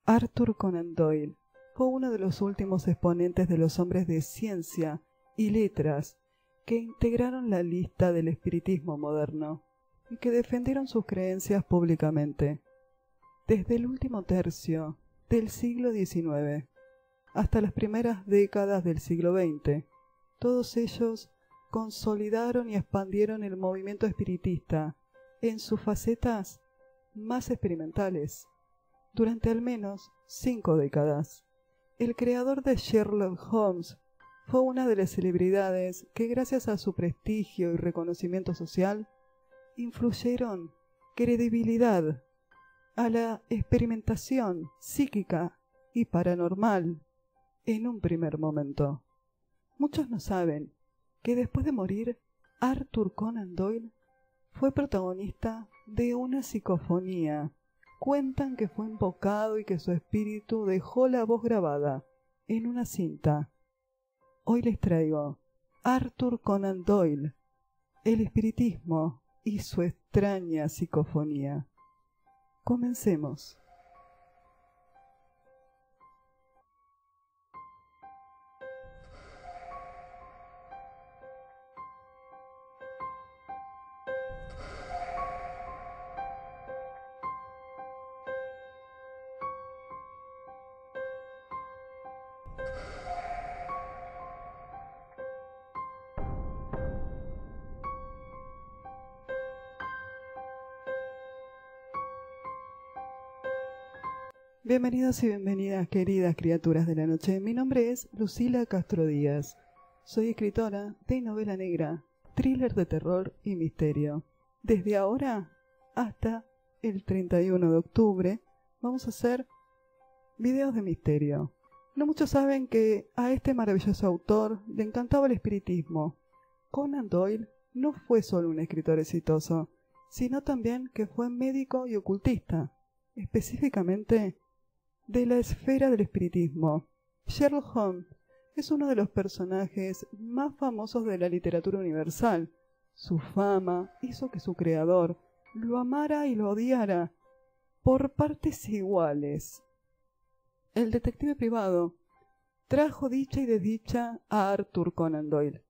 Arthur Conan Doyle fue uno de los últimos exponentes de los hombres de ciencia y letras que integraron la lista del espiritismo moderno y que defendieron sus creencias públicamente. Desde el último tercio del siglo XIX hasta las primeras décadas del siglo XX, todos ellos consolidaron y expandieron el movimiento espiritista en sus facetas más experimentales. Durante al menos 5 décadas, el creador de Sherlock Holmes fue una de las celebridades que, gracias a su prestigio y reconocimiento social, influyeron credibilidad a la experimentación psíquica y paranormal en un primer momento. Muchos no saben que después de morir, Arthur Conan Doyle fue protagonista de una psicofonía. Cuentan que fue invocado y que su espíritu dejó la voz grabada en una cinta. Hoy les traigo Arthur Conan Doyle, el espiritismo y su extraña psicofonía. Comencemos. Bienvenidos y bienvenidas, queridas criaturas de la noche. Mi nombre es Lucila Castro Díaz. Soy escritora de novela negra, thriller de terror y misterio. Desde ahora hasta el 31 de octubre vamos a hacer videos de misterio. No muchos saben que a este maravilloso autor le encantaba el espiritismo. Conan Doyle no fue solo un escritor exitoso, sino también que fue médico y ocultista, específicamente de la esfera del espiritismo. Sherlock Holmes es uno de los personajes más famosos de la literatura universal. Su fama hizo que su creador lo amara y lo odiara por partes iguales. El detective privado trajo dicha y desdicha a Arthur Conan Doyle.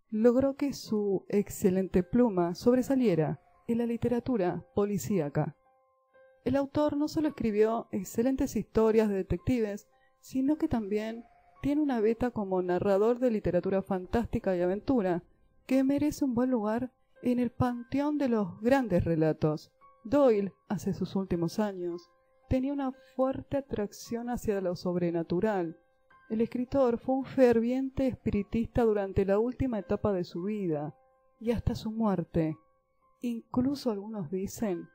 Logró que su excelente pluma sobresaliera en la literatura policíaca. El autor no solo escribió excelentes historias de detectives, sino que también tiene una beta como narrador de literatura fantástica y aventura, que merece un buen lugar en el panteón de los grandes relatos. Doyle, hace sus últimos años, tenía una fuerte atracción hacia lo sobrenatural. El escritor fue un ferviente espiritista durante la última etapa de su vida, y hasta su muerte. Incluso algunos dicen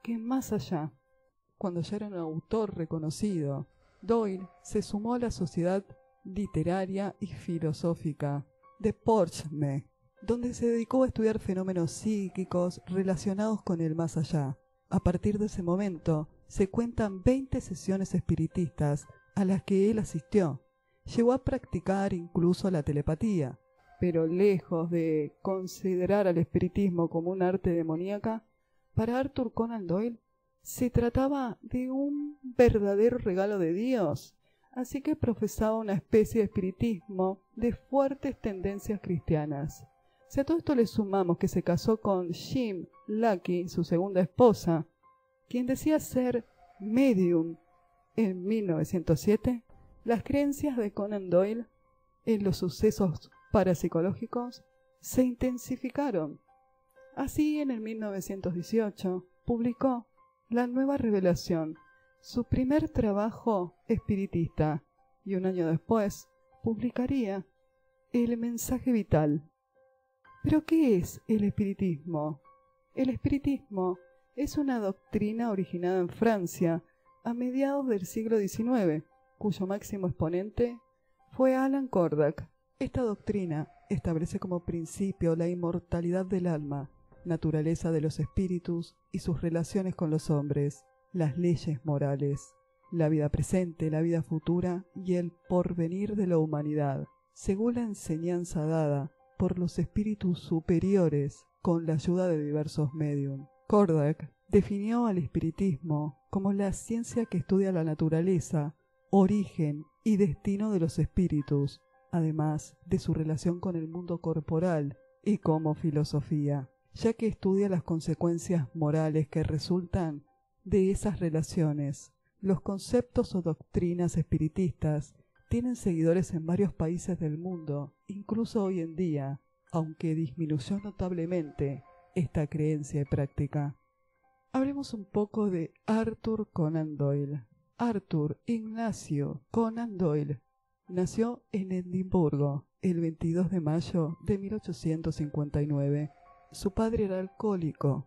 que más allá, cuando ya era un autor reconocido, Doyle se sumó a la Sociedad Literaria y Filosófica de Portsmouth, donde se dedicó a estudiar fenómenos psíquicos relacionados con el más allá. A partir de ese momento, se cuentan 20 sesiones espiritistas a las que él asistió. Llegó a practicar incluso la telepatía, pero lejos de considerar al espiritismo como un arte demoníaca, para Arthur Conan Doyle se trataba de un verdadero regalo de Dios, así que profesaba una especie de espiritismo de fuertes tendencias cristianas. Si a todo esto le sumamos que se casó con Jim Lucky, su segunda esposa, quien decía ser medium en 1907, las creencias de Conan Doyle en los sucesos parapsicológicos se intensificaron. Así, en el 1918, publicó La Nueva Revelación, su primer trabajo espiritista, y un año después publicaría El Mensaje Vital. ¿Pero qué es el espiritismo? El espiritismo es una doctrina originada en Francia a mediados del siglo XIX, cuyo máximo exponente fue Allan Kardec. Esta doctrina establece como principio la inmortalidad del alma naturaleza de los espíritus y sus relaciones con los hombres, las leyes morales, la vida presente, la vida futura y el porvenir de la humanidad, según la enseñanza dada por los espíritus superiores con la ayuda de diversos médium. Kordak definió al espiritismo como la ciencia que estudia la naturaleza, origen y destino de los espíritus, además de su relación con el mundo corporal, y como filosofía, ya que estudia las consecuencias morales que resultan de esas relaciones. Los conceptos o doctrinas espiritistas tienen seguidores en varios países del mundo, incluso hoy en día, aunque disminuyó notablemente esta creencia y práctica. Hablemos un poco de Arthur Conan Doyle. Arthur Ignacio Conan Doyle nació en Edimburgo el 22 de mayo de 1859. Su padre era alcohólico,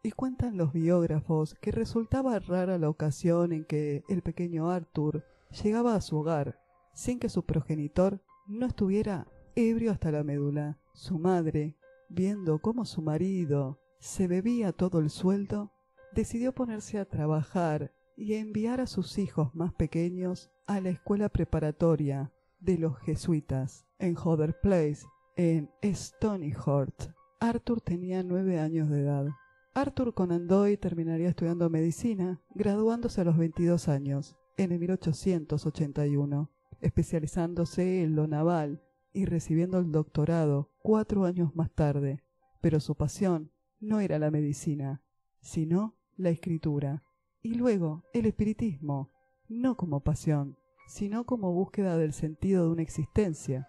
y cuentan los biógrafos que resultaba rara la ocasión en que el pequeño Arthur llegaba a su hogar sin que su progenitor no estuviera ebrio hasta la médula. Su madre, viendo cómo su marido se bebía todo el sueldo, decidió ponerse a trabajar y enviar a sus hijos más pequeños a la escuela preparatoria de los jesuitas en Hodder Place, en Stonyhurst. Arthur tenía 9 años de edad. Arthur Conan Doyle terminaría estudiando medicina, graduándose a los 22 años, en el 1881, especializándose en lo naval y recibiendo el doctorado 4 años más tarde. Pero su pasión no era la medicina, sino la escritura, y luego el espiritismo, no como pasión, sino como búsqueda del sentido de una existencia.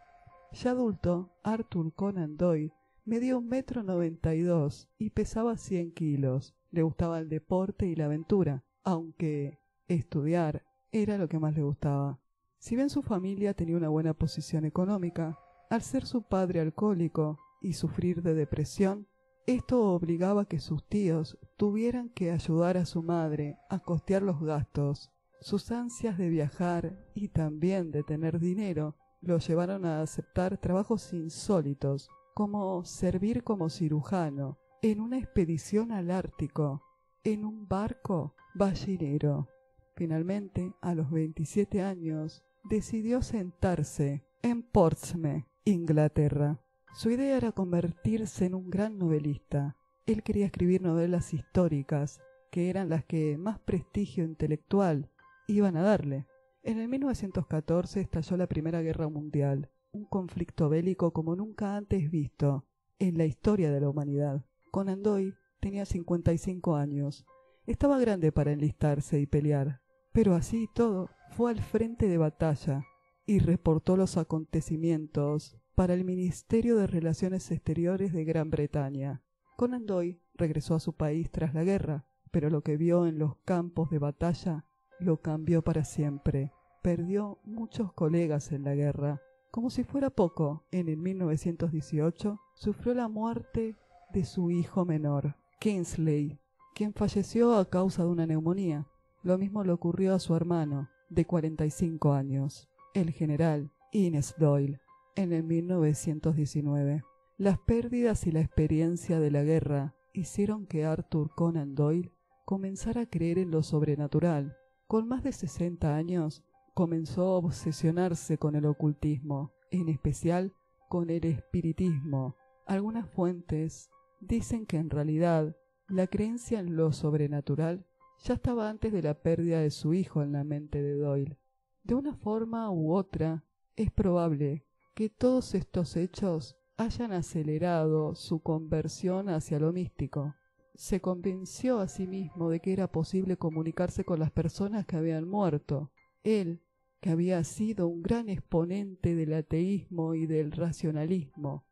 Ya adulto, Arthur Conan Doyle medía 1,92 m y pesaba 100 kilos. Le gustaba el deporte y la aventura, aunque estudiar era lo que más le gustaba. Si bien su familia tenía una buena posición económica, al ser su padre alcohólico y sufrir de depresión, esto obligaba a que sus tíos tuvieran que ayudar a su madre a costear los gastos. Sus ansias de viajar y también de tener dinero lo llevaron a aceptar trabajos insólitos, como servir como cirujano en una expedición al Ártico, en un barco ballenero. Finalmente, a los 27 años, decidió sentarse en Portsmouth, Inglaterra. Su idea era convertirse en un gran novelista. Él quería escribir novelas históricas, que eran las que más prestigio intelectual iban a darle. En el 1914 estalló la Primera Guerra Mundial, un conflicto bélico como nunca antes visto en la historia de la humanidad. Conan Doyle tenía 55 años. Estaba grande para enlistarse y pelear, pero así y todo fue al frente de batalla y reportó los acontecimientos para el Ministerio de Relaciones Exteriores de Gran Bretaña. Conan Doyle regresó a su país tras la guerra, pero lo que vio en los campos de batalla lo cambió para siempre. Perdió muchos colegas en la guerra. Como si fuera poco, en el 1918 sufrió la muerte de su hijo menor, Kingsley, quien falleció a causa de una neumonía. Lo mismo le ocurrió a su hermano, de 45 años, el general Innes Doyle, en el 1919. Las pérdidas y la experiencia de la guerra hicieron que Arthur Conan Doyle comenzara a creer en lo sobrenatural. Con más de 60 años, comenzó a obsesionarse con el ocultismo, en especial con el espiritismo. Algunas fuentes dicen que en realidad la creencia en lo sobrenatural ya estaba antes de la pérdida de su hijo en la mente de Doyle. De una forma u otra, es probable que todos estos hechos hayan acelerado su conversión hacia lo místico. Se convenció a sí mismo de que era posible comunicarse con las personas que habían muerto. Él, que había sido un gran exponente del ateísmo y del racionalismo,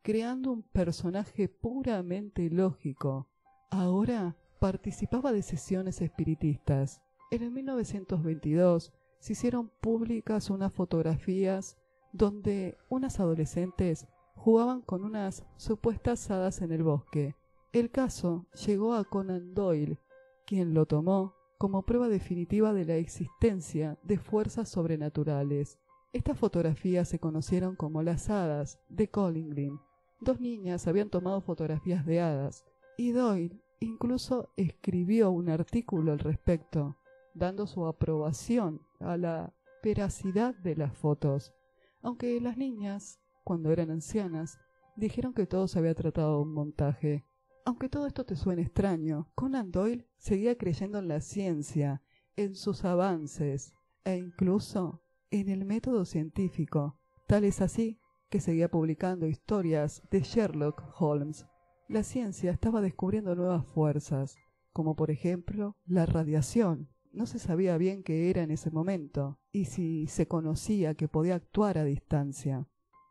creando un personaje puramente lógico, ahora participaba de sesiones espiritistas. En el 1922 se hicieron públicas unas fotografías donde unas adolescentes jugaban con unas supuestas hadas en el bosque. El caso llegó a Conan Doyle, quien lo tomó como prueba definitiva de la existencia de fuerzas sobrenaturales. Estas fotografías se conocieron como las hadas de Collinglin. 2 niñas habían tomado fotografías de hadas y Doyle incluso escribió un artículo al respecto, dando su aprobación a la veracidad de las fotos, aunque las niñas, cuando eran ancianas, dijeron que todo se había tratado de un montaje. Aunque todo esto te suene extraño, Conan Doyle seguía creyendo en la ciencia, en sus avances e incluso en el método científico. Tal es así que seguía publicando historias de Sherlock Holmes. La ciencia estaba descubriendo nuevas fuerzas, como por ejemplo la radiación. No se sabía bien qué era en ese momento, y si se conocía que podía actuar a distancia.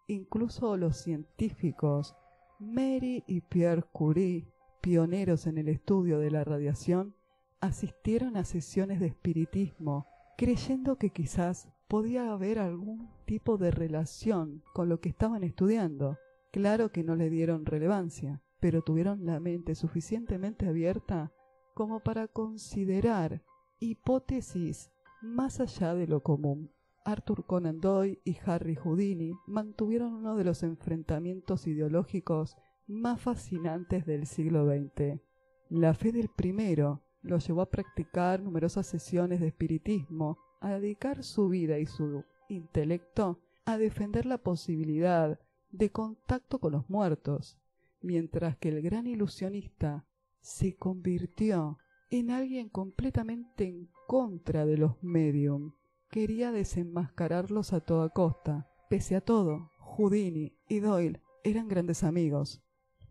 Incluso los científicos Marie y Pierre Curie, pioneros en el estudio de la radiación, asistieron a sesiones de espiritismo, creyendo que quizás podía haber algún tipo de relación con lo que estaban estudiando. Claro que no le dieron relevancia, pero tuvieron la mente suficientemente abierta como para considerar hipótesis más allá de lo común. Arthur Conan Doyle y Harry Houdini mantuvieron uno de los enfrentamientos ideológicos más fascinantes del siglo XX. La fe del primero lo llevó a practicar numerosas sesiones de espiritismo, a dedicar su vida y su intelecto a defender la posibilidad de contacto con los muertos, mientras que el gran ilusionista se convirtió en alguien completamente en contra de los médium. Quería desenmascararlos a toda costa. Pese a todo, Houdini y Doyle eran grandes amigos.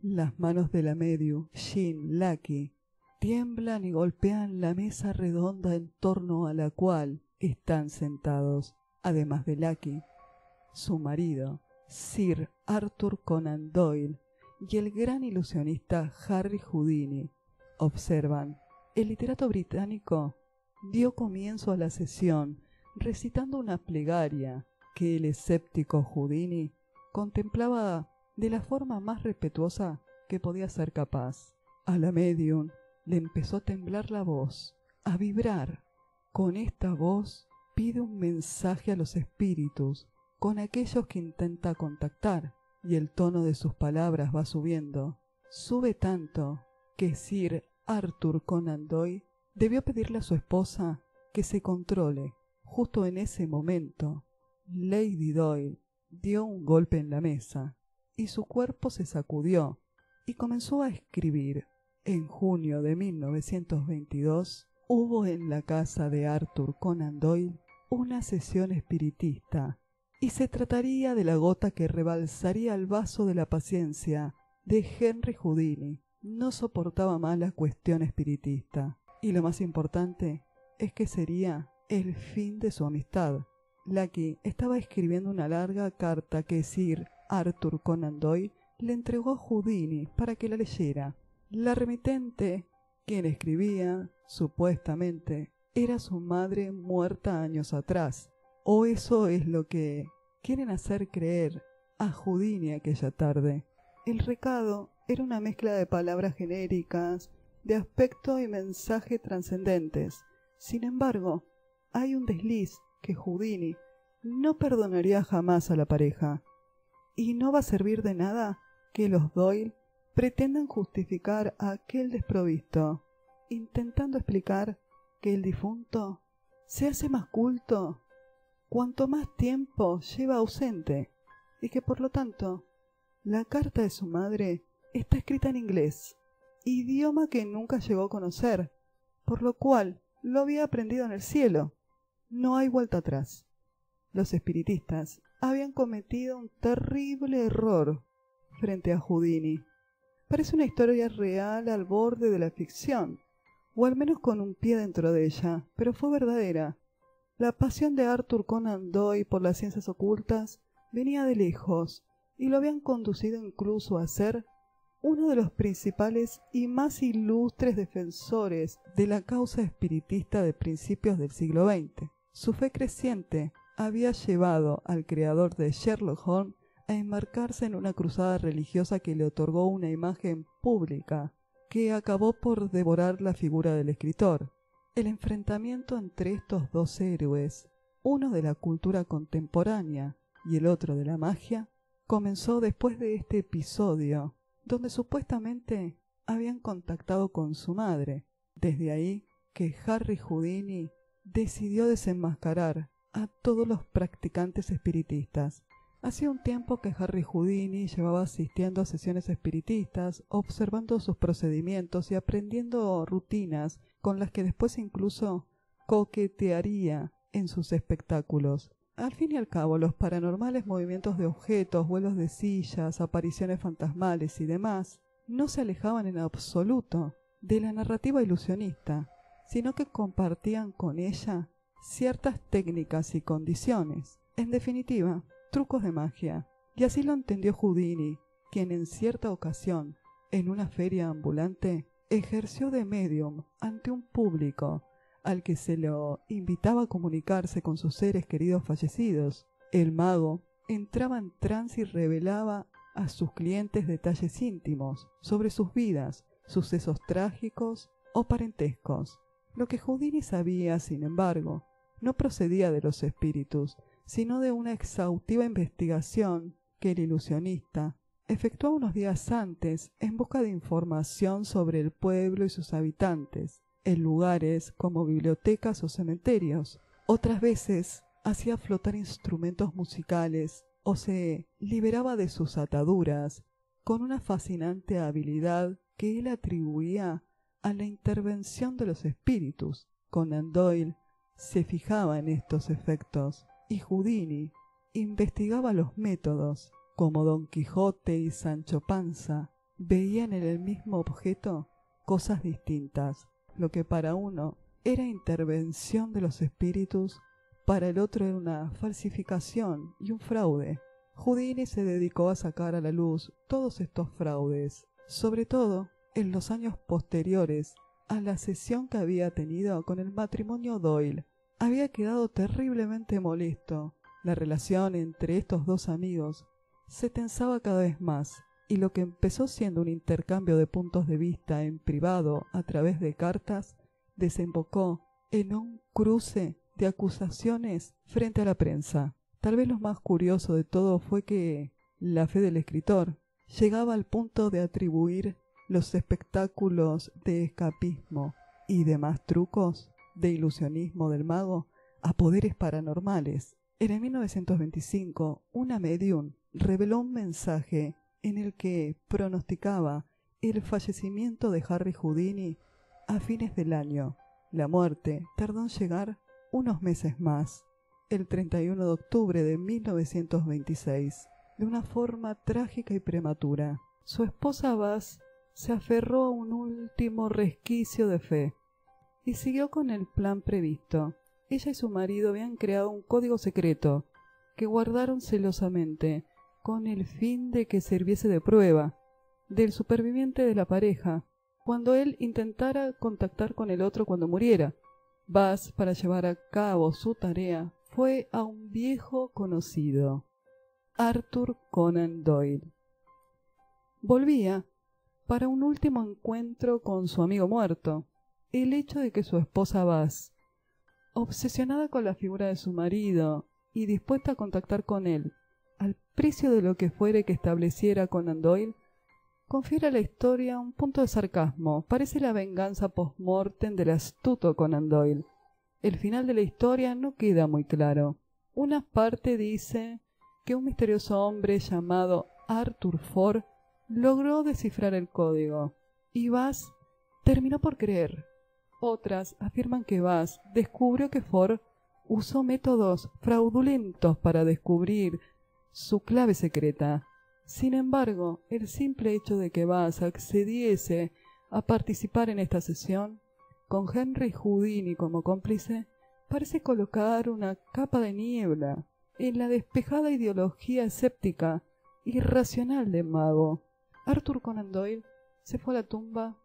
Las manos de la medium, Jean Lucky, tiemblan y golpean la mesa redonda en torno a la cual están sentados, además de Lucky, su marido, Sir Arthur Conan Doyle, y el gran ilusionista Harry Houdini. Observan, el literato británico dio comienzo a la sesión recitando una plegaria que el escéptico Houdini contemplaba de la forma más respetuosa que podía ser capaz. A la medium le empezó a temblar la voz, a vibrar. Con esta voz pide un mensaje a los espíritus, con aquellos que intenta contactar, y el tono de sus palabras va subiendo. Sube tanto que Sir Arthur Conan Doyle debió pedirle a su esposa que se controle. Justo en ese momento, Lady Doyle dio un golpe en la mesa y su cuerpo se sacudió y comenzó a escribir. En junio de 1922 hubo en la casa de Arthur Conan Doyle una sesión espiritista y se trataría de la gota que rebalsaría el vaso de la paciencia de Henry Houdini. No soportaba más la cuestión espiritista y lo más importante es que sería el fin de su amistad. Lucky estaba escribiendo una larga carta que Sir Arthur Conan Doyle le entregó a Houdini para que la leyera. La remitente, quien escribía, supuestamente, era su madre muerta años atrás, o eso es lo que quieren hacer creer a Houdini aquella tarde. El recado era una mezcla de palabras genéricas, de aspecto y mensaje trascendentes. Sin embargo, hay un desliz que Houdini no perdonaría jamás a la pareja, y no va a servir de nada que los Doyle pretendan justificar a aquel desprovisto, intentando explicar que el difunto se hace más culto cuanto más tiempo lleva ausente, y que por lo tanto la carta de su madre está escrita en inglés, idioma que nunca llegó a conocer, por lo cual lo había aprendido en el cielo. No hay vuelta atrás. Los espiritistas habían cometido un terrible error frente a Houdini. Parece una historia real al borde de la ficción, o al menos con un pie dentro de ella, pero fue verdadera. La pasión de Arthur Conan Doyle por las ciencias ocultas venía de lejos, y lo habían conducido incluso a ser uno de los principales y más ilustres defensores de la causa espiritista de principios del siglo XX. Su fe creciente había llevado al creador de Sherlock Holmes a enmarcarse en una cruzada religiosa que le otorgó una imagen pública que acabó por devorar la figura del escritor. El enfrentamiento entre estos dos héroes, uno de la cultura contemporánea y el otro de la magia, comenzó después de este episodio, donde supuestamente habían contactado con su madre. Desde ahí que Harry Houdini decidió desenmascarar a todos los practicantes espiritistas. Hacía un tiempo que Harry Houdini llevaba asistiendo a sesiones espiritistas, observando sus procedimientos y aprendiendo rutinas con las que después incluso coquetearía en sus espectáculos. Al fin y al cabo, los paranormales movimientos de objetos, vuelos de sillas, apariciones fantasmales y demás no se alejaban en absoluto de la narrativa ilusionista, sino que compartían con ella ciertas técnicas y condiciones. En definitiva, trucos de magia. Y así lo entendió Houdini, quien en cierta ocasión, en una feria ambulante, ejerció de médium ante un público al que se lo invitaba a comunicarse con sus seres queridos fallecidos. El mago entraba en trance y revelaba a sus clientes detalles íntimos sobre sus vidas, sucesos trágicos o parentescos. Lo que Houdini sabía, sin embargo, no procedía de los espíritus, sino de una exhaustiva investigación que el ilusionista efectuó unos días antes en busca de información sobre el pueblo y sus habitantes, en lugares como bibliotecas o cementerios. Otras veces hacía flotar instrumentos musicales o se liberaba de sus ataduras con una fascinante habilidad que él atribuía a la intervención de los espíritus. Conan Doyle se fijaba en estos efectos y Houdini investigaba los métodos. Como Don Quijote y Sancho Panza veían en el mismo objeto cosas distintas. Lo que para uno era intervención de los espíritus, para el otro era una falsificación y un fraude. Houdini se dedicó a sacar a la luz todos estos fraudes, sobre todo en los años posteriores a la sesión que había tenido con el matrimonio Doyle. Había quedado terriblemente molesto. La relación entre estos dos amigos se tensaba cada vez más, y lo que empezó siendo un intercambio de puntos de vista en privado a través de cartas desembocó en un cruce de acusaciones frente a la prensa. Tal vez lo más curioso de todo fue que la fe del escritor llegaba al punto de atribuir los espectáculos de escapismo y demás trucos de ilusionismo del mago a poderes paranormales. En el 1925, una medium reveló un mensaje en el que pronosticaba el fallecimiento de Harry Houdini a fines del año. La muerte tardó en llegar unos meses más, el 31 de octubre de 1926, de una forma trágica y prematura. Su esposa Baz se aferró a un último resquicio de fe y siguió con el plan previsto. Ella y su marido habían creado un código secreto que guardaron celosamente con el fin de que sirviese de prueba del superviviente de la pareja cuando él intentara contactar con el otro cuando muriera. Baz, para llevar a cabo su tarea, fue a un viejo conocido, Arthur Conan Doyle. Volvía para un último encuentro con su amigo muerto. El hecho de que su esposa Baz, obsesionada con la figura de su marido y dispuesta a contactar con él, al precio de lo que fuere que estableciera Conan Doyle, confiere a la historia un punto de sarcasmo. Parece la venganza post-mortem del astuto Conan Doyle. El final de la historia no queda muy claro. Una parte dice que un misterioso hombre llamado Arthur Ford logró descifrar el código, y Baz terminó por creer. Otras afirman que Baz descubrió que Ford usó métodos fraudulentos para descubrir su clave secreta. Sin embargo, el simple hecho de que Baz accediese a participar en esta sesión, con Henry Houdini como cómplice, parece colocar una capa de niebla en la despejada ideología escéptica y racional del mago. Arthur Conan Doyle se fue a la tumba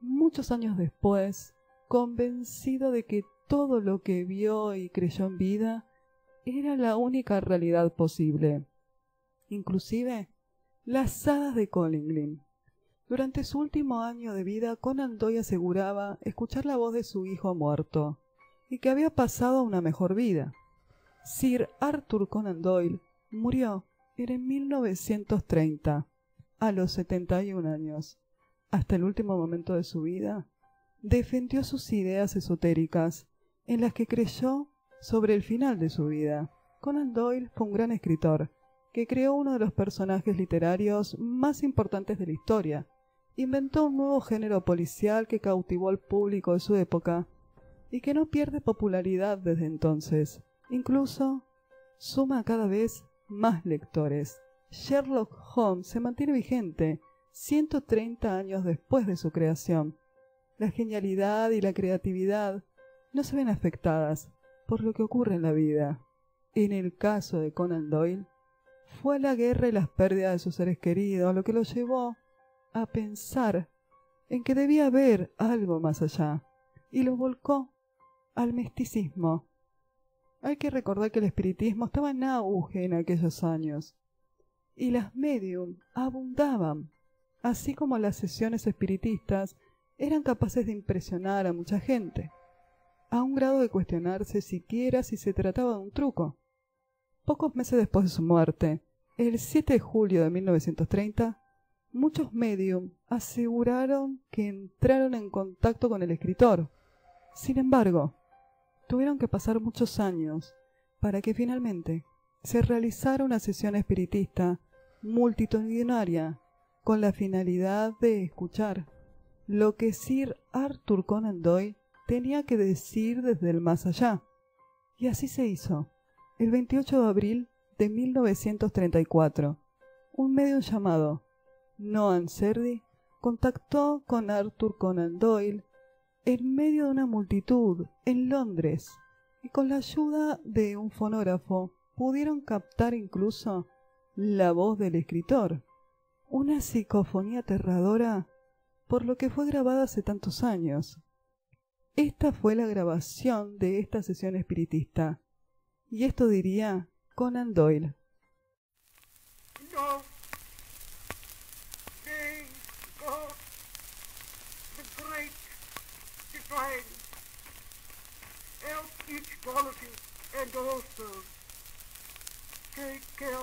muchos años después, convencido de que todo lo que vio y creyó en vida era la única realidad posible, inclusive las hadas de Collinglin. Durante su último año de vida, Conan Doyle aseguraba escuchar la voz de su hijo muerto y que había pasado a una mejor vida. Sir Arthur Conan Doyle murió en 1930, a los 71 años, hasta el último momento de su vida, defendió sus ideas esotéricas, en las que creyó sobre el final de su vida. Conan Doyle fue un gran escritor, que creó uno de los personajes literarios más importantes de la historia. Inventó un nuevo género policial que cautivó al público de su época y que no pierde popularidad desde entonces. Incluso suma cada vez más lectores. Sherlock Holmes se mantiene vigente 130 años después de su creación. La genialidad y la creatividad no se ven afectadas por lo que ocurre en la vida. En el caso de Conan Doyle, fue la guerra y las pérdidas de sus seres queridos lo que lo llevó a pensar en que debía haber algo más allá, y lo volcó al misticismo. Hay que recordar que el espiritismo estaba en auge en aquellos años, y las médium abundaban, así como las sesiones espiritistas eran capaces de impresionar a mucha gente, a un grado de cuestionarse siquiera si se trataba de un truco. Pocos meses después de su muerte, el 7 de julio de 1930, muchos médium aseguraron que entraron en contacto con el escritor. Sin embargo, tuvieron que pasar muchos años para que finalmente se realizara una sesión espiritista multitudinaria con la finalidad de escuchar lo que Sir Arthur Conan Doyle tenía que decir desde el más allá. Y así se hizo. El 28 de abril de 1934, un medium llamado Noam Serdi contactó con Arthur Conan Doyle en medio de una multitud en Londres, y con la ayuda de un fonógrafo pudieron captar incluso la voz del escritor, una psicofonía aterradora por lo que fue grabada hace tantos años. Esta fue la grabación de esta sesión espiritista, y esto diría Conan Doyle. No, they got the great divine, help each quality and also take care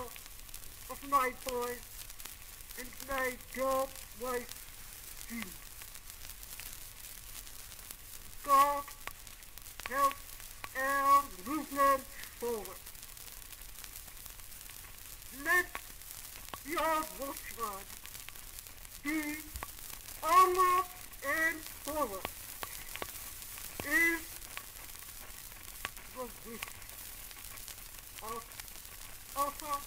of my boy and my job wife too. God help our movement forward. Let your watchword be onward and forward is the wish of Arthur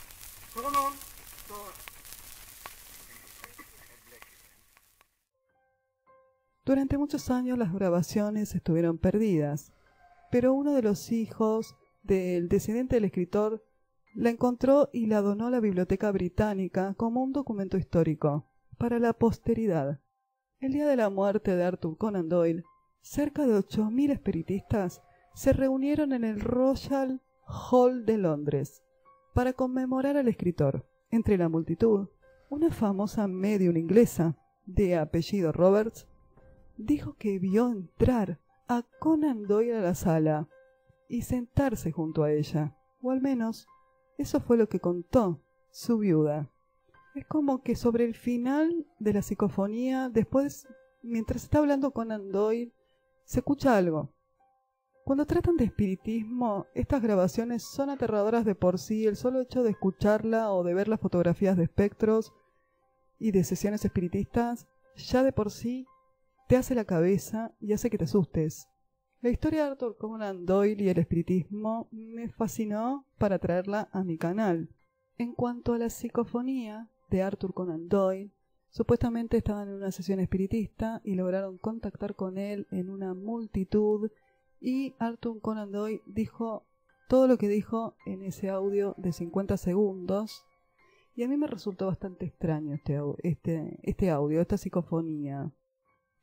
Conan Doyle. Durante muchos años las grabaciones estuvieron perdidas, pero uno de los hijos del descendiente del escritor la encontró y la donó a la Biblioteca Británica como un documento histórico para la posteridad. El día de la muerte de Arthur Conan Doyle, cerca de 8.000 espiritistas se reunieron en el Royal Hall de Londres para conmemorar al escritor. Entre la multitud, una famosa medium inglesa de apellido Roberts dijo que vio entrar a Conan Doyle a la sala y sentarse junto a ella, o al menos eso fue lo que contó su viuda. Es como que sobre el final de la psicofonía, después, mientras está hablando Conan Doyle, se escucha algo. Cuando tratan de espiritismo, estas grabaciones son aterradoras de por sí. El solo hecho de escucharla o de ver las fotografías de espectros y de sesiones espiritistas, ya de por sí te hace la cabeza y hace que te asustes. La historia de Arthur Conan Doyle y el espiritismo me fascinó para traerla a mi canal. En cuanto a la psicofonía de Arthur Conan Doyle, supuestamente estaban en una sesión espiritista y lograron contactar con él en una multitud, y Arthur Conan Doyle dijo todo lo que dijo en ese audio de 50 segundos, y a mí me resultó bastante extraño este audio, esta psicofonía,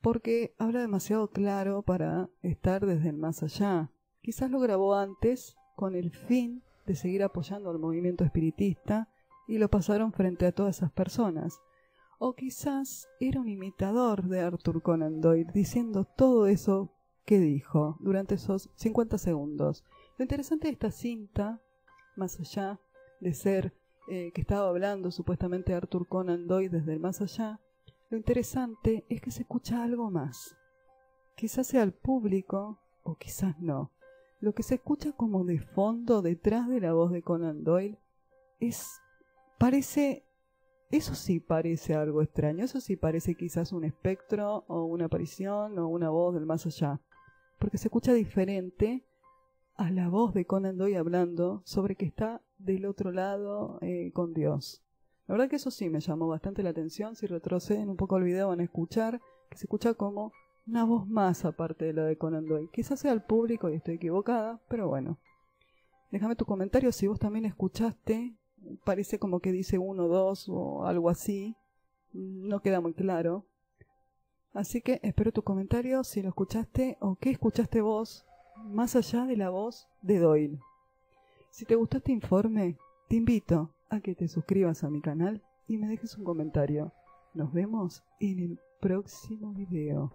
porque habla demasiado claro para estar desde el más allá. Quizás lo grabó antes con el fin de seguir apoyando al movimiento espiritista y lo pasaron frente a todas esas personas. O quizás era un imitador de Arthur Conan Doyle diciendo todo eso que dijo durante esos 50 segundos. Lo interesante de esta cinta, más allá de ser que estaba hablando supuestamente Arthur Conan Doyle desde el más allá, Lo interesante es que se escucha algo más. Quizás sea el público o quizás no. Lo que se escucha como de fondo detrás de la voz de Conan Doyle eso sí parece algo extraño, eso sí parece quizás un espectro o una aparición o una voz del más allá, porque se escucha diferente a la voz de Conan Doyle hablando sobre que está del otro lado con Dios. La verdad que eso sí me llamó bastante la atención. Si retroceden un poco el video van a escuchar que se escucha como una voz más aparte de la de Conan Doyle. Quizás sea el público y estoy equivocada, pero bueno. Déjame tu comentario si vos también escuchaste. Parece como que dice 1, 2 o algo así. No queda muy claro. Así que espero tu comentario si lo escuchaste o qué escuchaste vos más allá de la voz de Doyle. Si te gustó este informe, te invito a que te suscribas a mi canal y me dejes un comentario. Nos vemos en el próximo video.